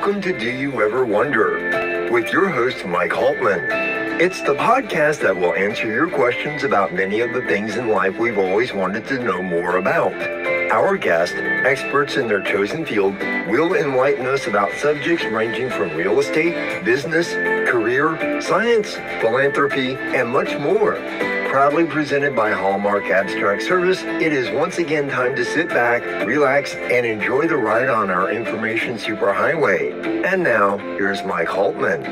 Welcome to Do You Ever Wonder with your host, Mike Haltman. It's the podcast that will answer your questions about many of the things in life we've always wanted to know more about. Our guests, experts in their chosen field, will enlighten us about subjects ranging from real estate, business, career, science, philanthropy, and much more. Proudly presented by Hallmark Abstract Service, it is once again time to sit back, relax, and enjoy the ride on our information superhighway. And now, here's Mike Haltman.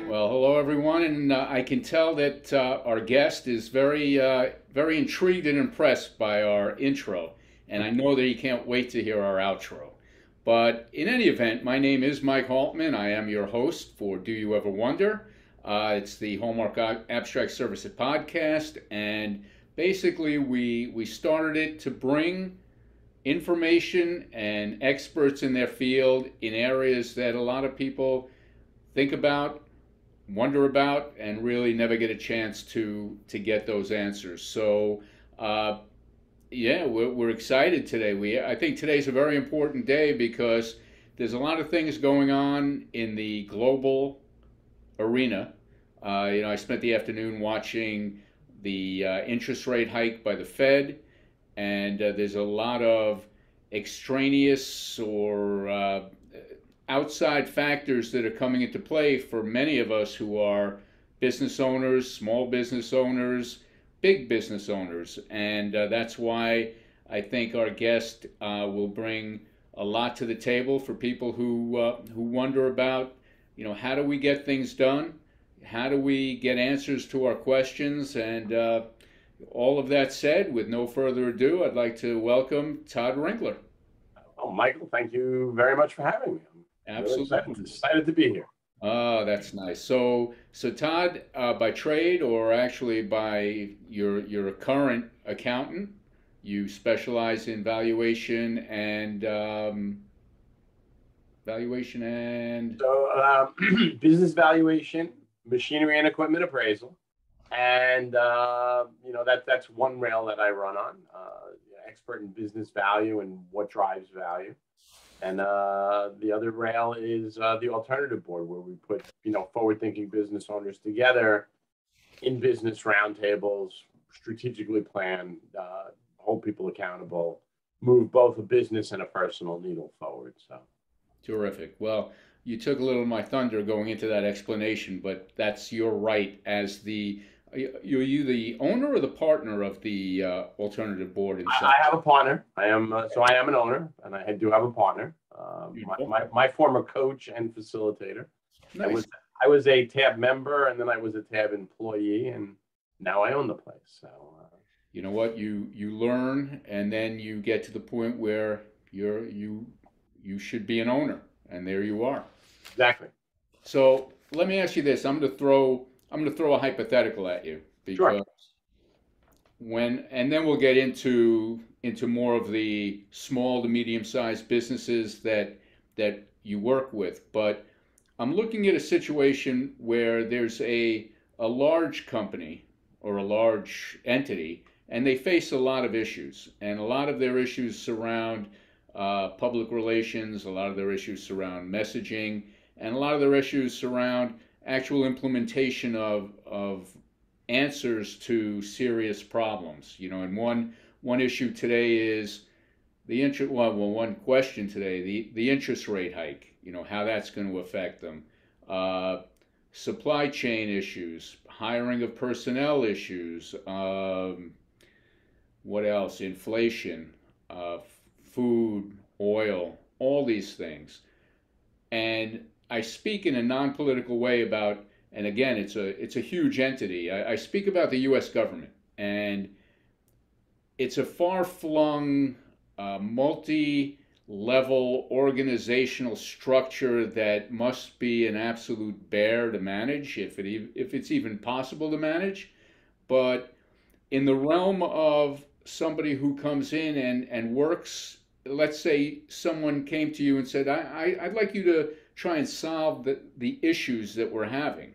Well, hello everyone, and I can tell that our guest is very intrigued and impressed by our intro, and I know that he can't wait to hear our outro. But in any event, my name is Mike Haltman. I am your host for Do You Ever Wonder? It's the Hallmark Abstract Services podcast, and basically we started it to bring information and experts in their field in areas that a lot of people think about, wonder about, and really never get a chance to get those answers. So yeah, we're excited today. I think today's a very important day because there's a lot of things going on in the global arena. I spent the afternoon watching the interest rate hike by the Fed, and there's a lot of extraneous or outside factors that are coming into play for many of us who are business owners, small business owners, big business owners, and that's why I think our guest will bring a lot to the table for people who wonder about, how do we get things done? How do we get answers to our questions? And all of that said, with no further ado, I'd like to welcome Todd Ringler. Oh, Michael, thank you very much for having me. I'm Absolutely really excited to be here. Oh, that's nice. So Todd, by trade or actually by you're a current accountant, you specialize in valuation and So business valuation, machinery and equipment appraisal, and that's one rail that I run on. Expert in business value and what drives value. And the other rail is the alternative board, where we put, forward-thinking business owners together in business roundtables, strategically plan, hold people accountable, move both a business and a personal needle forward. So, terrific. Well, you took a little of my thunder going into that explanation, but that's your right as the. Are you the owner or the partner of the alternative board? I have a partner. I am an owner, and I do have a partner. My former coach and facilitator. Nice. I was a TAB member, and then I was a TAB employee, and now I own the place. So you know what, you learn, and then you get to the point where you should be an owner, and there you are. Exactly. So let me ask you this. I'm going to throw a hypothetical at you because Sure. and then we'll get into more of the small to medium-sized businesses that you work with. But I'm looking at a situation where there's a large company or a large entity, and they face a lot of issues, and a lot of their issues surround public relations, a lot of their issues surround messaging, and a lot of their issues surround actual implementation of answers to serious problems. And one issue today is one question today, the interest rate hike, how that's going to affect them. Supply chain issues, hiring of personnel issues, what else? Inflation, food, oil, all these things. And I speak in a non-political way about, and again, it's a huge entity. I speak about the U.S. government, and it's a far-flung, multi-level organizational structure that must be an absolute bear to manage, if it's even possible to manage. But in the realm of somebody who comes in and works, let's say someone came to you and said, I'd like you to try and solve the issues that we're having.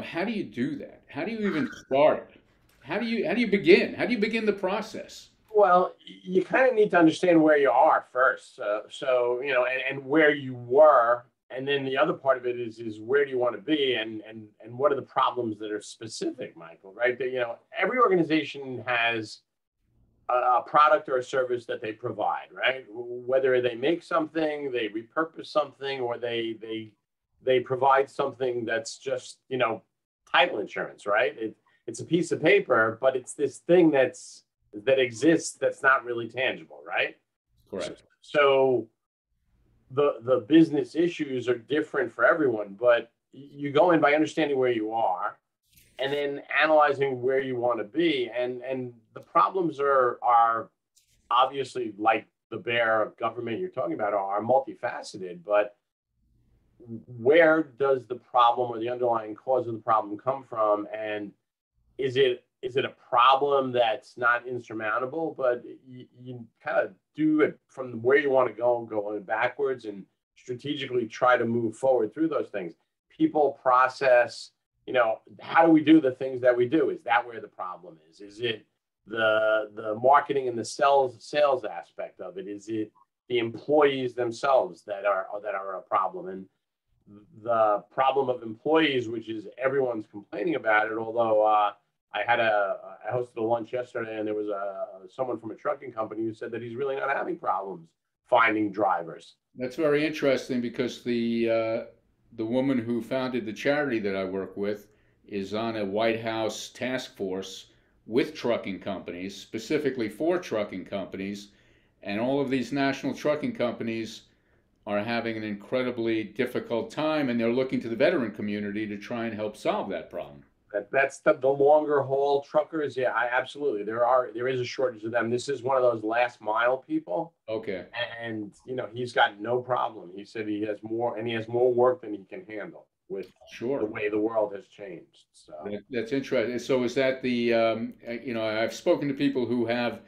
How do you do that? How do you even start? How do you begin? How do you begin the process? Well, you kind of need to understand where you are first. So, and where you were. And then the other part of it is where do you want to be, and what are the problems that are specific, Michael, right? That, every organization has a product or a service that they provide, right? Whether they make something, they repurpose something, or they provide something that's just, title insurance, right? It's a piece of paper, but it's this thing that exists that's not really tangible, right? Correct. So the business issues are different for everyone, but you go in by understanding where you are and then analyzing where you want to be. And the problems are obviously, like the bear government you're talking about, are multifaceted, but where does the problem or the underlying cause of the problem come from? And is it a problem that's not insurmountable, but you kind of do it from where you want to go, going backwards, and strategically try to move forward through those things? People, process, how do we do the things that we do? Is that where the problem is? Is it the marketing and the sales aspect of it? Is it the employees themselves that are a problem? And the problem of employees, which is everyone's complaining about it, although I hosted a lunch yesterday, and there was someone from a trucking company who said that he's really not having problems finding drivers. That's very interesting, because the woman who founded the charity that I work with is on a White House task force with trucking companies, specifically for trucking companies, and all of these national trucking companies are having an incredibly difficult time, and they're looking to the veteran community to try and help solve that problem. That's the longer haul truckers. Yeah, absolutely. There is a shortage of them. This is one of those last mile people. Okay. And he's got no problem. He said he has more work than he can handle with Sure. the way the world has changed. So that's interesting. So is that the I've spoken to people who have,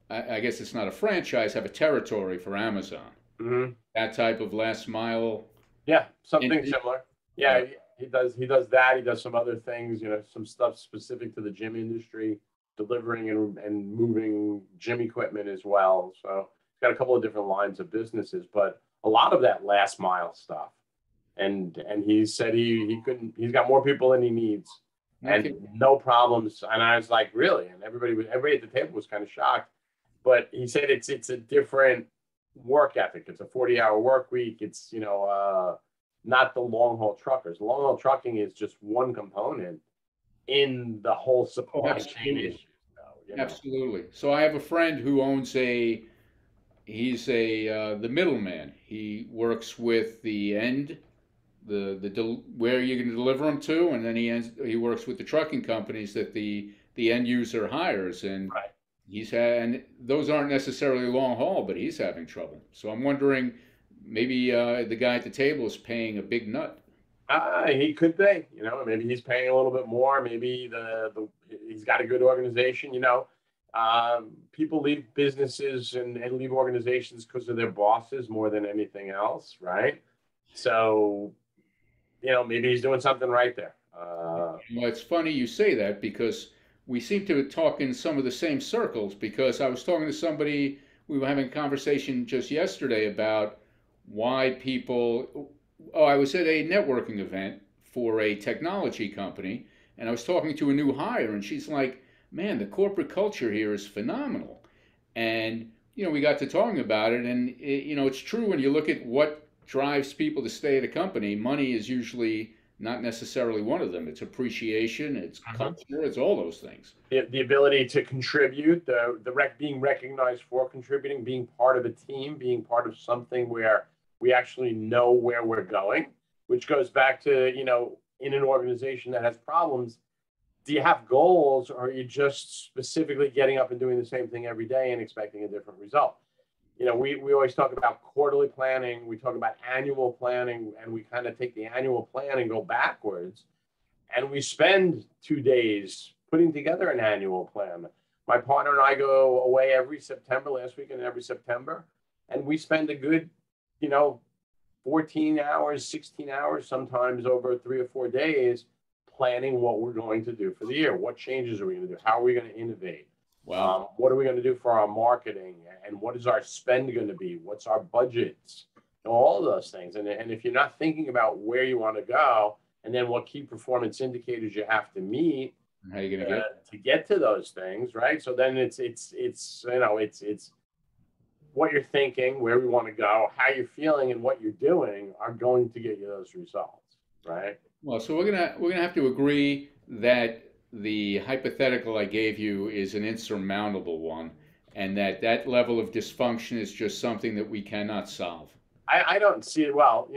I guess it's not a franchise, have a territory for Amazon. Mm-hmm. That type of last mile. Yeah, something similar. Yeah, he does that. He does some other things, some stuff specific to the gym industry, delivering and moving gym equipment as well. So he's got a couple of different lines of businesses, but a lot of that last mile stuff. And he said he's got more people than he needs, and no problems. And I was like, really? And everybody at the table was kind of shocked. But he said it's a different work ethic. It's a 40-hour work week. It's not the long haul truckers. Long haul trucking is just one component in the whole supply chain issue. Absolutely. So I have a friend who owns the middleman. He works with the end, where you're going to deliver them to, and then he works with the trucking companies that the end user hires, and right. And those aren't necessarily long haul, but he's having trouble. So I'm wondering, maybe the guy at the table is paying a big nut. He could be, maybe he's paying a little bit more. Maybe he's got a good organization. People leave businesses and leave organizations because of their bosses more than anything else, right? So, maybe he's doing something right there. Well, it's funny you say that, because we seem to talk in some of the same circles, because I was talking to somebody, we were having a conversation just yesterday about why people, I was at a networking event for a technology company, and I was talking to a new hire, and she's like, man, the corporate culture here is phenomenal. And, we got to talking about it, and, it's true when you look at what drives people to stay at a company, money is usually not necessarily one of them. It's appreciation, it's culture, it's all those things. The ability to contribute, being recognized for contributing, being part of a team, being part of something where we actually know where we're going, which goes back to, in an organization that has problems, do you have goals, or are you just specifically getting up and doing the same thing every day and expecting a different result? We always talk about quarterly planning, we talk about annual planning, and we kind of take the annual plan and go backwards. And we spend 2 days putting together an annual plan. My partner and I go away every September, last weekend every September, and we spend a good, 14 hours, 16 hours, sometimes over 3 or 4 days, planning what we're going to do for the year. What changes are we going to do? How are we going to innovate? Wow. What are we going to do for our marketing? And what is our spend going to be? What's our budgets? All of those things. And if you're not thinking about where you want to go, and then what key performance indicators you have to meet How are you going to to get to those things, right? So then it's what you're thinking, where we want to go, how you're feeling, and what you're doing are going to get you those results, right? Well, so we're gonna have to agree that the hypothetical I gave you is an insurmountable one, and that that level of dysfunction is just something that we cannot solve. I don't see it. Well,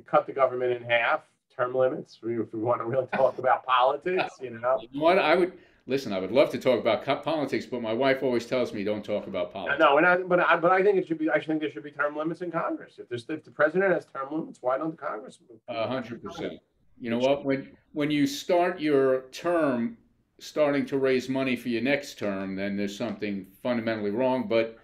cut the government in half, term limits. If we want to really talk about politics, You know what? I would listen. I would love to talk about politics, but my wife always tells me don't talk about politics. No, but I think it should be. I think there should be term limits in Congress. If the president has term limits, why don't the Congress? 100%. You know what? When you start your term starting to raise money for your next term, then there's something fundamentally wrong. But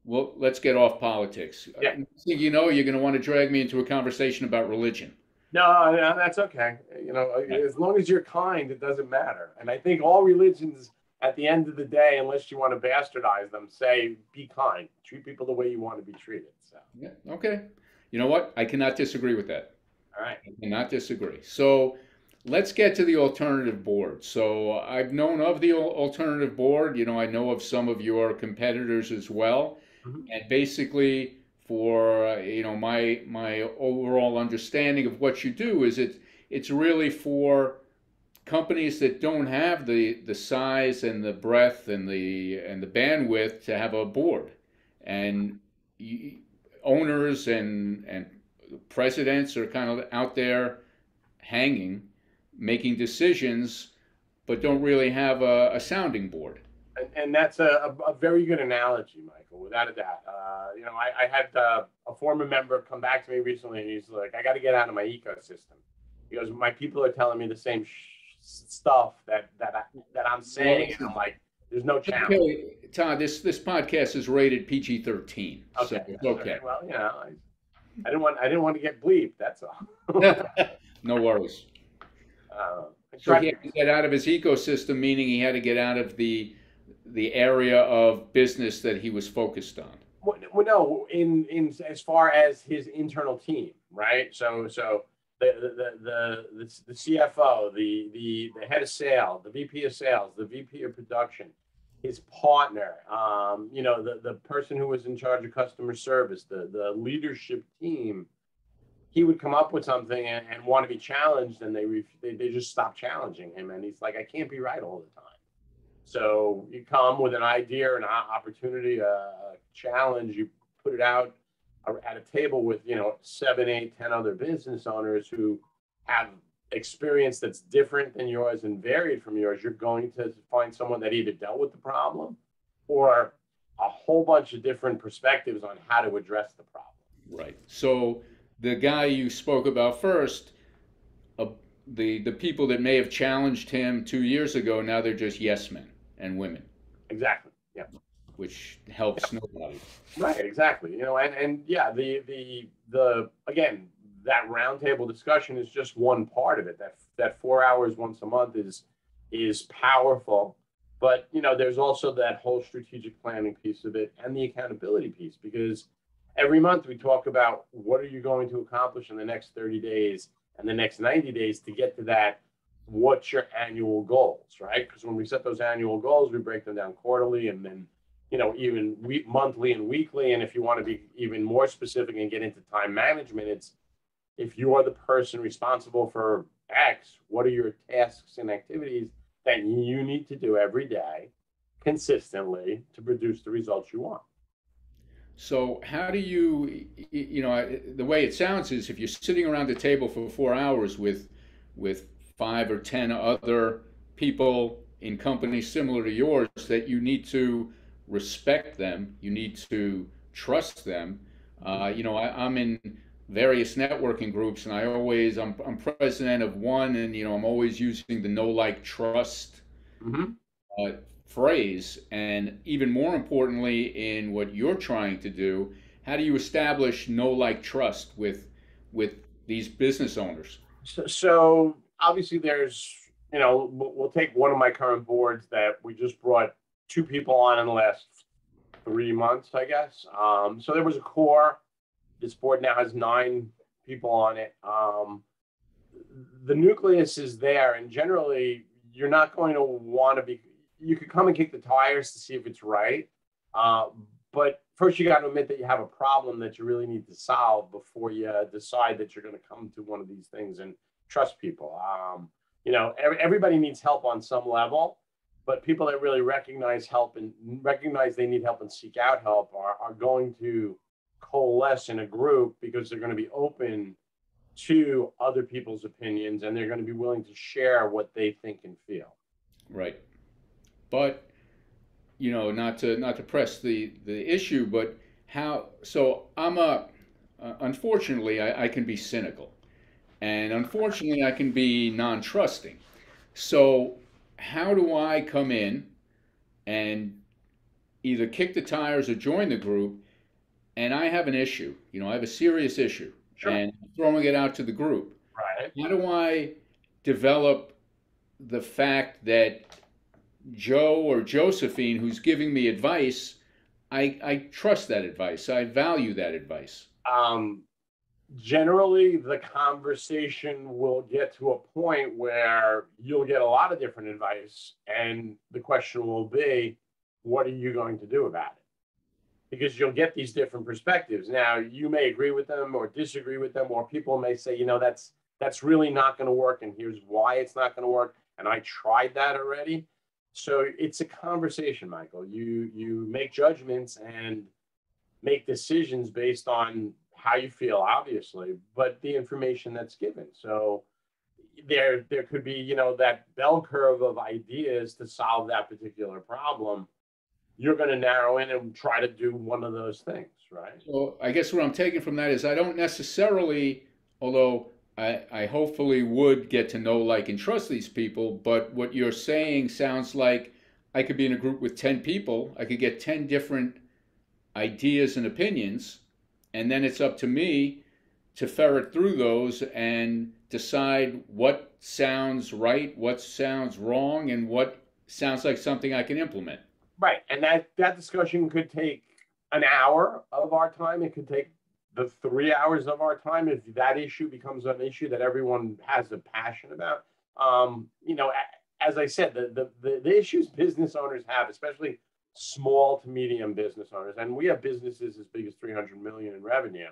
well, let's get off politics. Yeah. Next thing you know, you're going to want to drag me into a conversation about religion. No, that's okay. As long as you're kind, it doesn't matter. And I think all religions, at the end of the day, unless you want to bastardize them, say be kind, treat people the way you want to be treated. So, Yeah. Okay. You know what? I cannot disagree with that. all right. I cannot disagree. So let's get to the alternative board. So I've known of the alternative board. I know of some of your competitors as well. Mhm. And basically, for my overall understanding of what you do is it's really for companies that don't have the size and the breadth and the bandwidth to have a board, and owners and presidents are kind of out there hanging, making decisions, but don't really have a sounding board. And that's a very good analogy, Michael, without a doubt. I had a former member come back to me recently, and he's like, I got to get out of my ecosystem. He goes, my people are telling me the same stuff that I'm saying. And I'm like, there's no challenge. Okay, Todd, this podcast is rated PG-13, so Okay. it's okay. Well, I didn't want to get bleeped. That's all. No worries. I So he had to get out of his ecosystem, meaning he had to get out of the area of business that he was focused on. Well, no, in as far as his internal team, right? So the CFO, the head of sales, the VP of sales, the VP of production, his partner, the person who was in charge of customer service, the leadership team, he would come up with something and want to be challenged, and they just stop challenging him, and he's like, I can't be right all the time. So you come with an idea or an opportunity, a challenge, you put it out at a table with 7, 8, 10 other business owners who have experience that's different than yours and varied from yours. You're going to find someone that either dealt with the problem or a whole bunch of different perspectives on how to address the problem. Right. So the guy you spoke about first, the people that may have challenged him 2 years ago, now they're just yes men and women. Exactly. Yeah. Which helps nobody. Right. Exactly. And yeah, the again, that roundtable discussion is just one part of it. That 4 hours once a month is powerful, but there's also that whole strategic planning piece of it and the accountability piece, because every month we talk about what are you going to accomplish in the next 30 days and the next 90 days to get to that. What's your annual goals, right? Because when we set those annual goals, we break them down quarterly and then, even monthly and weekly. And if you want to be even more specific and get into time management, it's if you are the person responsible for X, what are your tasks and activities that you need to do every day consistently to produce the results you want? So how do the way it sounds is if you're sitting around the table for 4 hours with 5 or 10 other people in companies similar to yours, that you need to respect them, you need to trust them. I'm in various networking groups, and I'm president of one, and I'm always using the know, like, trust phrase. And even more importantly, in what you're trying to do, how do you establish know, like, trust with these business owners? So obviously there's, we'll take one of my current boards that we just brought 2 people on in the last 3 months, I guess. So there was a core. This board now has 9 people on it. The nucleus is there, and generally you're not going to want to be, you could come and kick the tires to see if it's right. But first you got to admit that you have a problem that you really need to solve before you decide that you're going to come to one of these things and trust people. Everybody needs help on some level, but people that really recognize help and recognize they need help and seek out help are going to coalesce in a group because they're going to be open to other people's opinions, and they're going to be willing to share what they think and feel. Right. But, not to press the issue, but so unfortunately, I can be cynical, and unfortunately, I can be non-trusting. So how do I come in and either kick the tires or join the group, and I have an issue, I have a serious issue, Sure. and I'm throwing it out to the group. Right. How do I develop the fact that Joe or Josephine, who's giving me advice, I trust that advice. I value that advice. Generally, the conversation will get to a point where you'll get a lot of different advice, and the question will be, what are you going to do about it? Because you'll get these different perspectives. Now, you may agree with them or disagree with them, or people may say, that's really not going to work, and here's why it's not going to work, and I tried that already. So it's a conversation, Michael. You make judgments and make decisions based on how you feel, obviously, but the information that's given. So there could be, that bell curve of ideas to solve that particular problem. You're going to narrow in and try to do one of those things, right? So I guess what I'm taking from that is I don't necessarily, although I hopefully would get to know, like, and trust these people, but what you're saying sounds like I could be in a group with 10 people. I could get 10 different ideas and opinions, and then it's up to me to ferret through those and decide what sounds right, what sounds wrong, and what sounds like something I can implement. Right. And that discussion could take an hour of our time. It could take the 3 hours of our time if that issue becomes an issue that everyone has a passion about. As I said, the issues business owners have, especially small to medium business owners, and we have businesses as big as 300 million in revenue.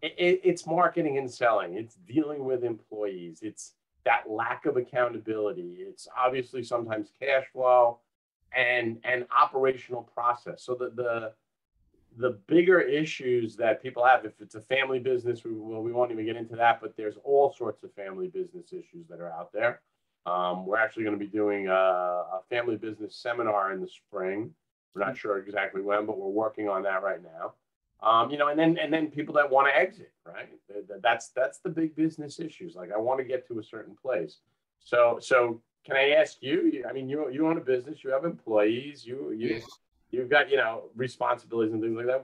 It's marketing and selling. It's dealing with employees. It's that lack of accountability. It's obviously sometimes cash flow and operational process. So the bigger issues that people have, if it's a family business, we won't even get into that, but there's all sorts of family business issues that are out there. We're actually going to be doing a family business seminar in the spring. We're not sure exactly when, but we're working on that right now. And then people that want to exit, right? That's the big business issues. Like, I want to get to a certain place. So can I ask you? I mean, you own a business, you have employees, Yes. you've got responsibilities and things like that.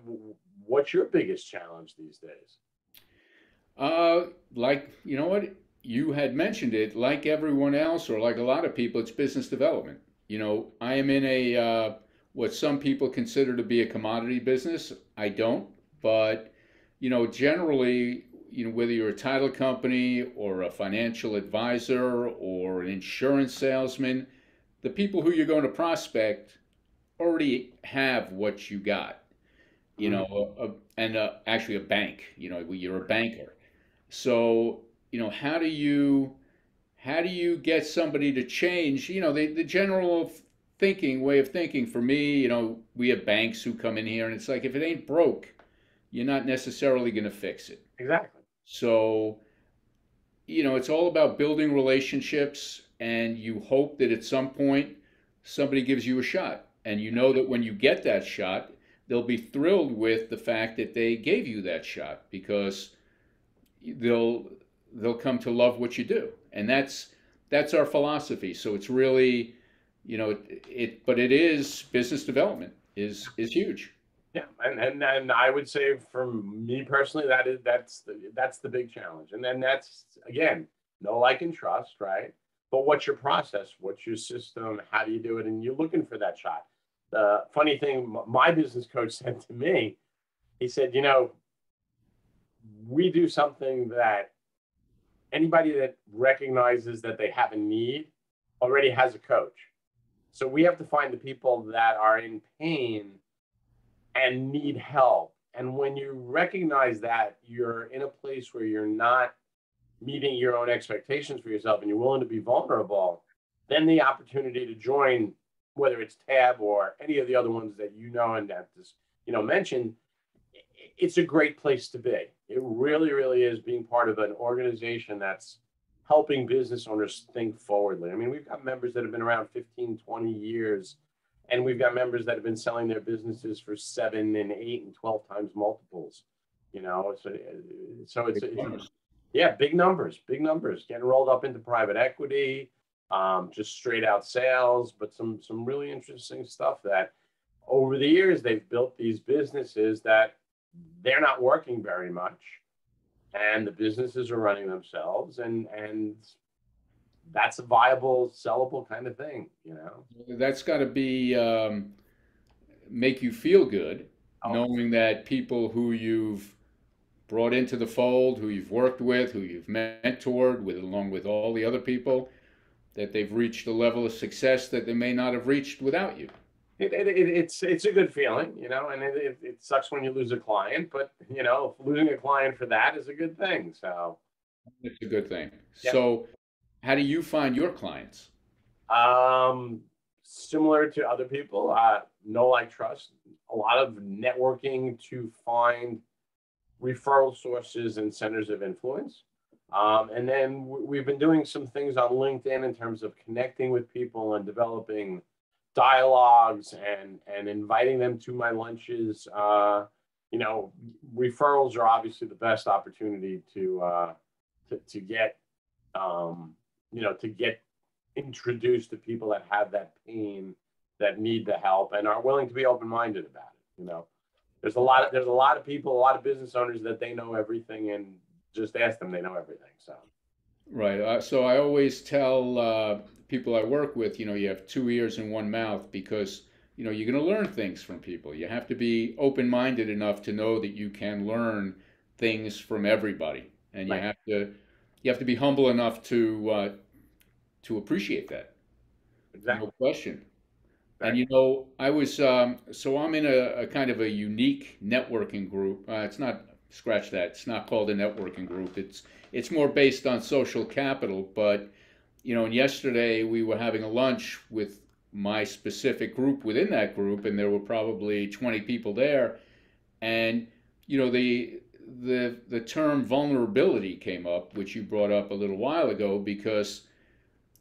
What's your biggest challenge these days? What you had mentioned it, like everyone else, or like a lot of people, it's business development. I am in a what some people consider to be a commodity business. I don't, but generally, whether you're a title company or a financial advisor or an insurance salesman, the people who you're going to prospect already have what you got. Actually a bank. You're a banker. So how do you get somebody to change? The general way of thinking for me. We have banks who come in here, and it's like, if it ain't broke, you're not necessarily going to fix it. Exactly. So, it's all about building relationships, and you hope that at some point somebody gives you a shot. And that when you get that shot, they'll be thrilled with the fact that they gave you that shot, because they'll come to love what you do. And that's our philosophy. So it's really, but it is, business development is huge. Yeah, and I would say, for me personally, that's the big challenge. And then that's, again, know, like, and trust, right? But what's your process? What's your system? How do you do it? And you're looking for that shot. The funny thing, my business coach said to me, he said, we do something that anybody that recognizes that they have a need already has a coach. So we have to find the people that are in pain and need help. And when you recognize that you're in a place where you're not meeting your own expectations for yourself and you're willing to be vulnerable, then the opportunity to join, whether it's Tab or any of the other ones that and that just mentioned, it's a great place to be. It really, really is, being part of an organization that's helping business owners think forwardly. I mean, we've got members that have been around 15, 20 years, and we've got members that have been selling their businesses for 7 and 8 and 12 times multiples. So it's yeah, big numbers, getting rolled up into private equity, just straight out sales, but some really interesting stuff that over the years they've built these businesses that they're not working very much, and the businesses are running themselves, and that's a viable, sellable kind of thing. That's got to be make you feel good, knowing that people who you've brought into the fold, who you've worked with, who you've mentored with, along with all the other people, that they've reached a level of success that they may not have reached without you. It's a good feeling, and it sucks when you lose a client, but losing a client for that is a good thing. So it's a good thing. Yeah. So how do you find your clients? Similar to other people, know, like, trust, a lot of networking to find referral sources and centers of influence. And then we've been doing some things on LinkedIn in terms of connecting with people and developing dialogues and inviting them to my lunches. Referrals are obviously the best opportunity to get to get introduced to people that have that pain, that need the help, and are willing to be open-minded about it. There's a lot of people, a lot of business owners that they know everything, and just ask them, they know everything. So Right. So I always tell people I work with, you have 2 ears and one mouth, because you're going to learn things from people. You have to be open-minded enough to know that you can learn things from everybody, and Right. you have to be humble enough to appreciate that. Exactly. No question. And Exactly. I was so I'm in a kind of a unique networking group. It's not, scratch that. It's not called a networking group. It's more based on social capital. But and yesterday we were having a lunch with my specific group within that group, and there were probably 20 people there. And the term vulnerability came up, which you brought up a little while ago, because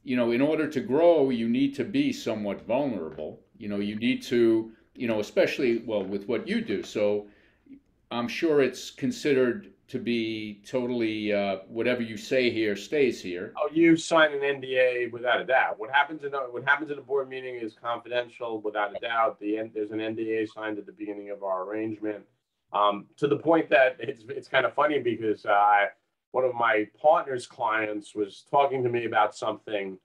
in order to grow, you need to be somewhat vulnerable. You need to, especially, well, with what you do. So I'm sure it's considered to be totally, whatever you say here stays here. Oh, you sign an NDA without a doubt. What happens in a board meeting is confidential without a doubt. There's an NDA signed at the beginning of our arrangement. To the point that it's kind of funny, because one of my partner's clients was talking to me about something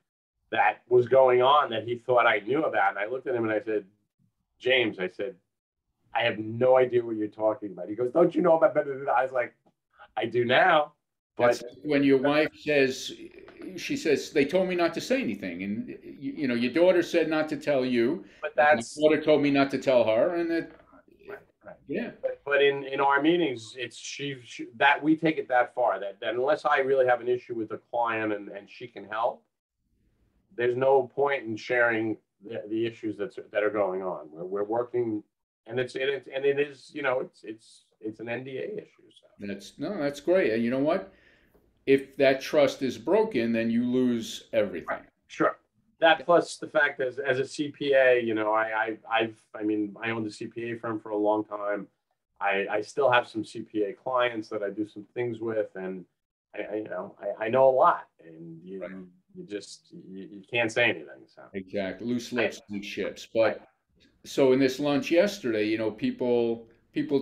that was going on that he thought I knew about. And I looked at him and I said, James, I said, I have no idea what you're talking about. He goes, don't you know about better than I was like, I do now. But that's when your wife says, she says, they told me not to say anything. And, your daughter said not to tell you. but My that's daughter told me not to tell her. And right. Yeah. But in our meetings, it's she that we take it that far that unless I really have an issue with the client and she can help, there's no point in sharing the issues that are going on. We're working, and it is it's an NDA issue. So That's great. And you know what? If that trust is broken, then you lose everything. Right. Sure. That plus the fact that as a CPA, I owned a CPA firm for a long time. I still have some CPA clients that I do some things with, and I know a lot, and Right. you can't say anything. So Exactly. Loose lips, loose ships. Right. But so in this lunch yesterday, people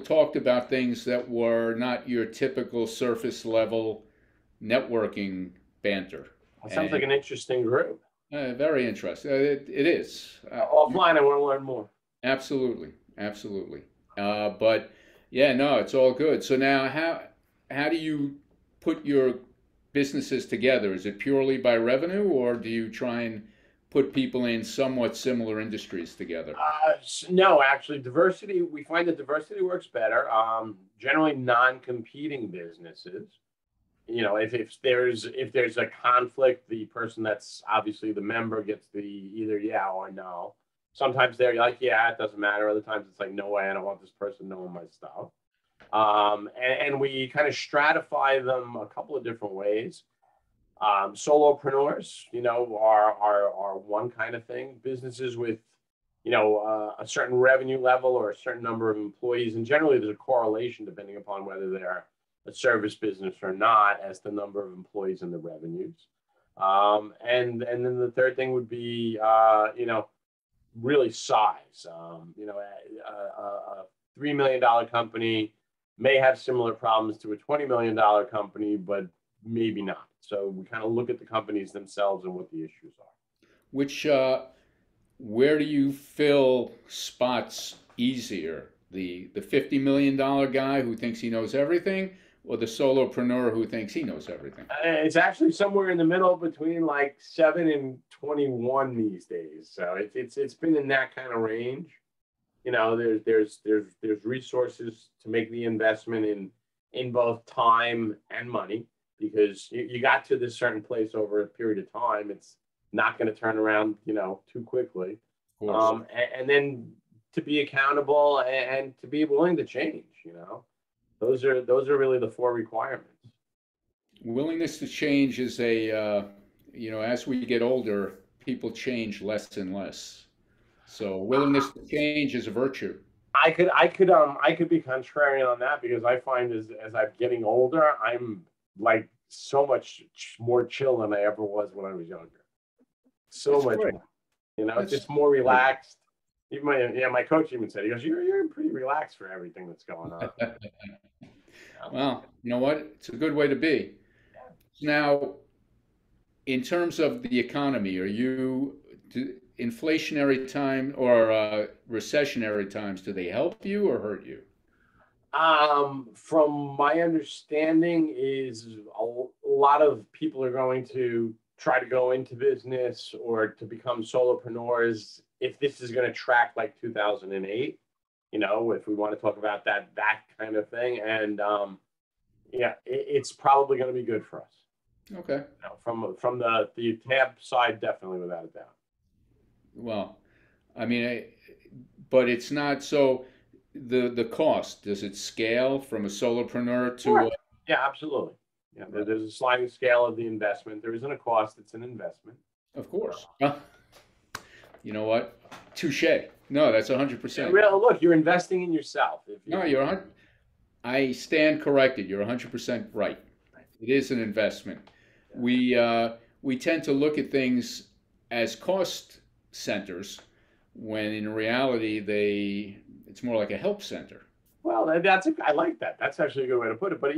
talked about things that were not your typical surface level networking banter. It sounds like an interesting group. Very interesting. It is. Offline, I want to learn more. Absolutely, absolutely. But yeah, no, it's all good. So now, how do you put your businesses together? Is it purely by revenue, or do you try and put people in somewhat similar industries together? No, actually, diversity. We find that diversity works better. Generally, non-competing businesses. If there's a conflict, the person that's obviously the member gets the either yeah or no. Sometimes they're like, yeah, it doesn't matter. Other times it's like, no way, I don't want this person knowing my stuff. And we kind of stratify them a couple of different ways. Solopreneurs, are one kind of thing. Businesses with, a certain revenue level or a certain number of employees, and generally there's a correlation depending upon whether they're a service business or not, as the number of employees and the revenues. And then the third thing would be, really size. A $3 million company may have similar problems to a $20 million company, but maybe not. So we kind of look at the companies themselves and what the issues are. Which, where do you fill spots easier? The $50 million guy who thinks he knows everything, or the solopreneur who thinks he knows everything? It's actually somewhere in the middle between like 7 and 21 these days. So it's been in that kind of range. There's resources to make the investment in both time and money, because you got to this certain place over a period of time. It's not going to turn around, too quickly. Of course. And then to be accountable and to be willing to change. Those are really the four requirements. Willingness to change is as we get older, people change less and less. So willingness to change is a virtue. I could be contrarian on that, because I find as I'm getting older, I'm like so much more chill than I ever was when I was younger. So That's much great. more. That's Just more relaxed. Even my coach even said, he goes, you're pretty relaxed for everything that's going on. well, you know what? It's a good way to be. Now, in terms of the economy, inflationary time or recessionary times, do they help you or hurt you? From my understanding, is a lot of people are going to try to go into business or to become solopreneurs if this is going to track like 2008. If we want to talk about that kind of thing, and it's probably going to be good for us. Okay. From the tab side, definitely, without a doubt. Well, I mean, but it's not so. The cost, does it scale from a solopreneur to Sure. Yeah, absolutely. Yeah, there's a sliding scale of the investment. There isn't a cost; it's an investment. Of course. You know what? Touche. No, that's 100%. Look, you're investing in yourself. No, you're 100. I stand corrected. You're 100% right. It is an investment. We tend to look at things as cost centers, when in reality it's more like a help center. Well, I like that. That's actually a good way to put it. But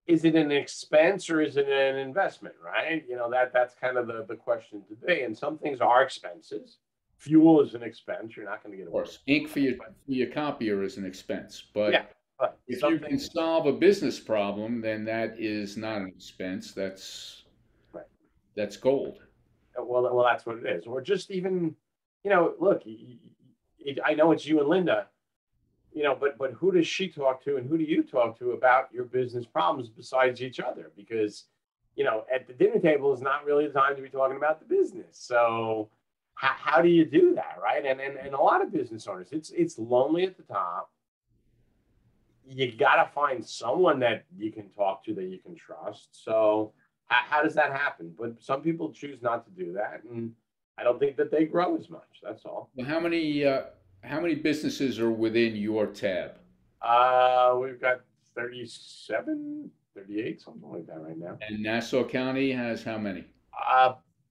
is it an expense or is it an investment, right? That's kind of the question today. And some things are expenses. Fuel is an expense. You're not going to get Of away. course, ink for your copier is an expense, but Yeah, but if you can solve a business problem, then that is not an expense. right. That's gold. Well, that's what it is. Or just even, look, I know it's you and Linda, but who does she talk to and who do you talk to about your business problems besides each other? Because, at the dinner table is not really the time to be talking about the business. So how do you do that, right? And a lot of business owners, it's lonely at the top. You got to find someone that you can talk to, that you can trust. So how does that happen? But some people choose not to do that, and I don't think that they grow as much. That's all. Well, how many businesses are within your tab? We've got 37, 38, something like that right now. And Nassau County has how many?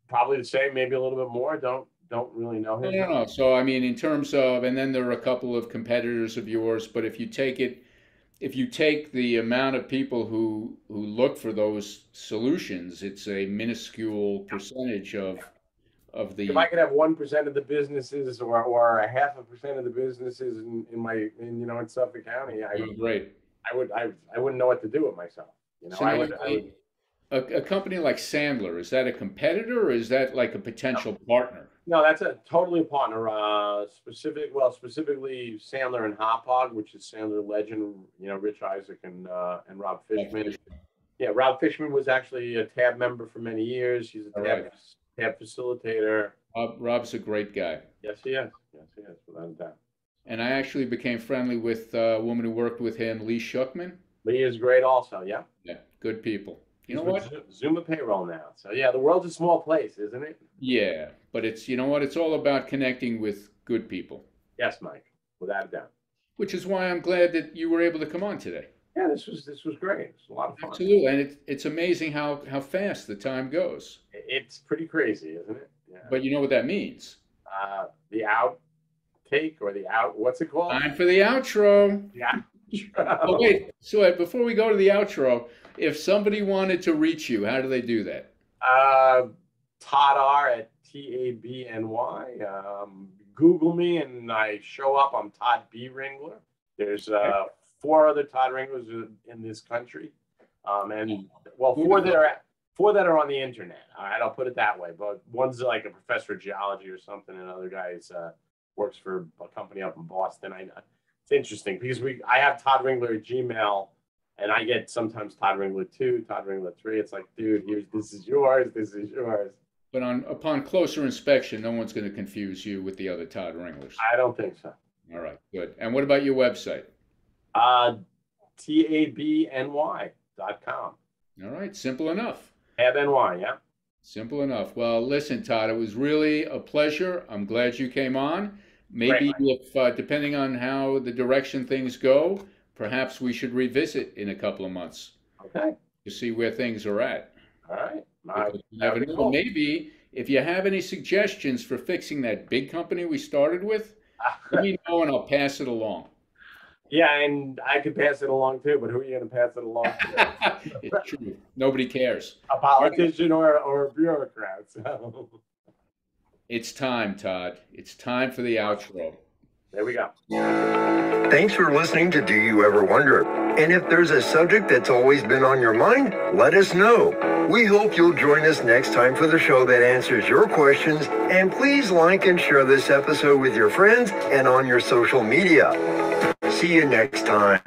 Probably the same, maybe a little bit more. Don't really know him. No. So I mean, in terms of, and then there are a couple of competitors of yours, but if you take the amount of people who look for those solutions, it's a minuscule percentage of the. If I could have 1% of the businesses or a 0.5% of the businesses in Suffolk County, Great. I wouldn't know what to do with myself. So now a company like Sandler, is that a competitor or is that like a potential partner? No, that's totally a partner. Specifically Sandler and Hop Hog, which is Sandler legend, Rich Isaac and Rob Fishman. Yeah, Rob Fishman was actually a TAB member for many years. He's a TAB facilitator. Rob's a great guy. Yes, he is. Without a doubt. And I actually became friendly with a woman who worked with him, Lee Schuckman. Lee is great also, yeah. Yeah, good people. You know what? Zuma payroll now. So yeah, the world's a small place, isn't it? Yeah, but it's, it's all about connecting with good people. Yes, Mike, without a doubt. Which is why I'm glad that you were able to come on today. Yeah, this was great. It's a lot of fun. Absolutely, and it's amazing how fast the time goes. It's pretty crazy, isn't it? Yeah. But you know what that means? The outtake or what's it called? Time for the outro. Yeah. Oh, wait. So before we go to the outro, if somebody wanted to reach you, how do they do that? Todd R at TABNY. Google me and I show up. I'm Todd B. Ringler. There's 4 other Todd Ringlers in this country. Four that are on the internet. All right, I'll put it that way. But one's like a professor of geology or something, and other guys works for a company up in Boston. It's interesting because I have Todd Ringler at Gmail, and I get sometimes Todd Ringler 2, Todd Ringler 3. It's like, dude, this is yours. But upon closer inspection, no one's going to confuse you with the other Todd Ringlers. I don't think so. All right, good. And what about your website? TABNY.com. All right, simple enough. TABNY, yeah. Simple enough. Well, listen, Todd, it was really a pleasure. I'm glad you came on. Maybe if, depending on how the direction things go, perhaps we should revisit in a couple of months. Okay. To see where things are at. All right. Maybe if you have any suggestions for fixing that big company we started with, let me know and I'll pass it along. Yeah, and I could pass it along too, but who are you going to pass it along to? It's true. Nobody cares. A politician or a bureaucrat. So. It's time, Todd. It's time for the outro. There we go. Thanks for listening to Do You Ever Wonder? And if there's a subject that's always been on your mind, let us know. We hope you'll join us next time for the show that answers your questions. And please like and share this episode with your friends and on your social media. See you next time.